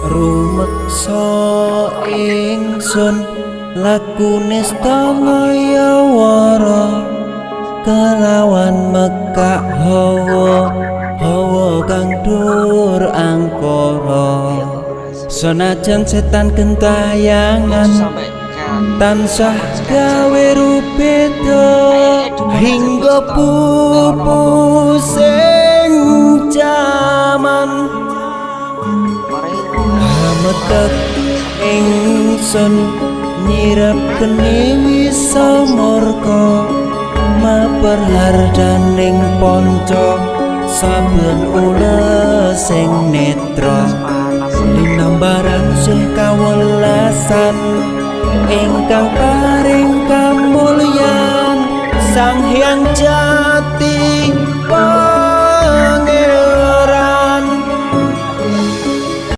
rumeksa ingsun lakune stangaya wara kelawan mekak hawa kang dur angkara senajan setan gentayangan tansah gawe rupeda hingga pupusing jaman hametek ingsun nyirep kene wisa murka maperhardaning panca saben ules sing netra linambaran sih kawelasan ingkang paring kamulyan Sang Hyang Jati